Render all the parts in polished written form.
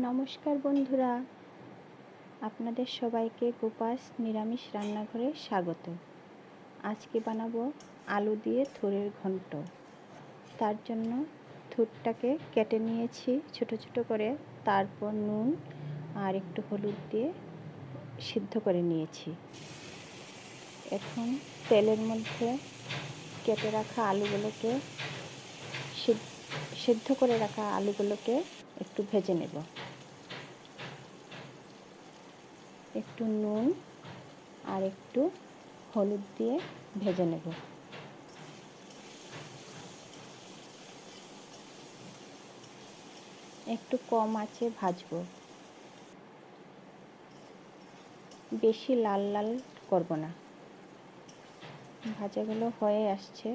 নমস্কার বন্ধুরা, আপনাদের সবাইকে গোপাস নিরামিষ রান্নাঘরে স্বাগত। আজকে বানাবো আলু দিয়ে থুরের ঘন্ট। তার জন্য থুরটাকে কেটে নিয়েছি ছোট ছোট করে, তারপর নুন আর একটু হলুদ দিয়ে সিদ্ধ করে নিয়েছি। এখন তেলের মধ্যে কেটে রাখা আলুগুলোকে সিদ্ধ করে রাখা আলুগুলোকে একটু ভেজে নেব। একটু নুন আর একটু হলুদ দিয়ে ভেজে নেব। একটু কম আঁচে ভাজবো, বেশি লাল লাল করব না। ভাজাগুলো হয়ে আসছে,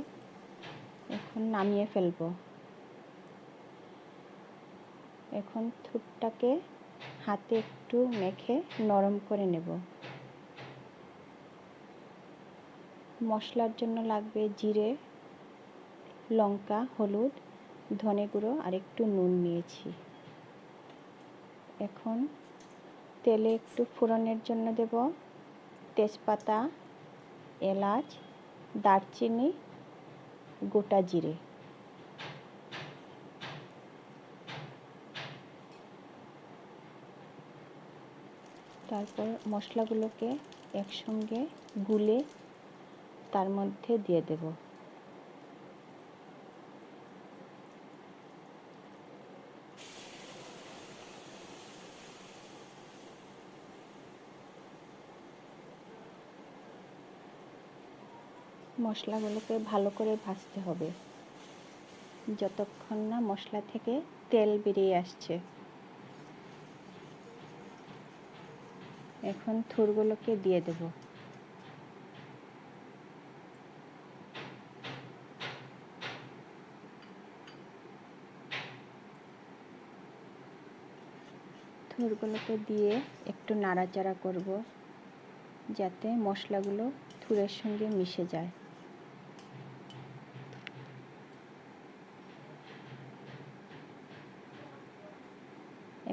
এখন নামিয়ে ফেলবো। এখন থুরটাকে হাতে একটু মেখে নরম করে নেব। মশলার জন্য লাগবে জিরে, লঙ্কা, হলুদ, ধনে গুঁড়ো আর একটু নুন নিয়েছি। এখন তেলে একটু ফোড়নের জন্য দেব তেজপাতা, এলাচ, দারচিনি, গোটা জিরে। তারপর মশলাগুলোকে একসঙ্গে গুলে তার মধ্যে দিয়ে দেব। মশলাগুলোকে ভালো করে ভাজতে হবে যতক্ষণ না মশলা থেকে তেল বেরিয়ে আসছে। এখন থুরগুলোকে দিয়ে দেব। থুরগুলোকে দিয়ে একটু নাড়াচাড়া করব যাতে মশলাগুলো থুরের সঙ্গে মিশে যায়।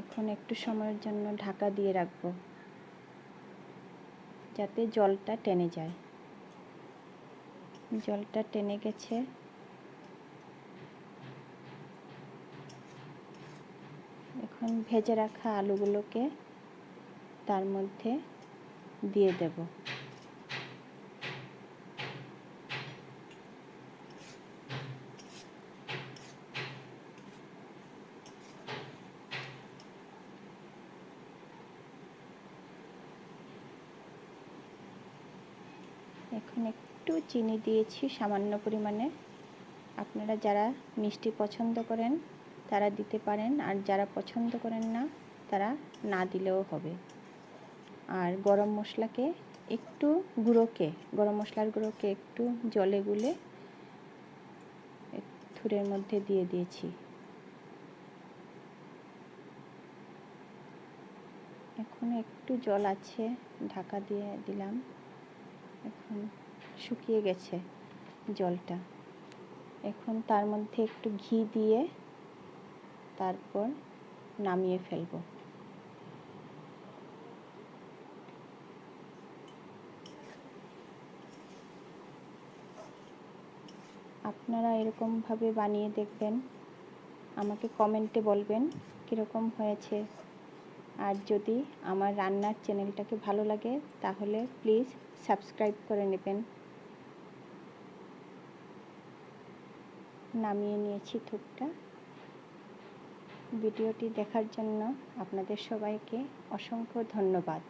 এখন একটু সময়ের জন্য ঢাকা দিয়ে রাখব যাতে জলটা টেনে যায়। জলটা টেনে গেছে। এখন ভেজে রাখা আলুগুলোকে তার মধ্যে দিয়ে দেব। এখন একটু চিনি দিয়েছি সামান্য পরিমাণে। আপনারা যারা মিষ্টি পছন্দ করেন তারা দিতে পারেন, আর যারা পছন্দ করেন না তারা না দিলেও হবে। আর গরম মশলার গুঁড়োকে একটু জলে গুলে থুরের মধ্যে দিয়ে দিয়েছি। এখন একটু জল আছে, ঢাকা দিয়ে দিলাম। এখন শুকিয়ে গেছে জলটা। এখন তার মধ্যে একটু ঘি দিয়ে তারপর নামিয়ে ফেলব। আপনারা এরকমভাবে বানিয়ে দেখবেন, আমাকে কমেন্টে বলবেন কীরকম হয়েছে। আর যদি আমার রান্নার চ্যানেলটাকে ভালো লাগে তাহলে প্লিজ সাবস্ক্রাইব করে নেবেন। নামিয়ে নিয়েছি থুরটা। ভিডিওটি দেখার জন্য আপনাদের সবাইকে অসংখ্য ধন্যবাদ।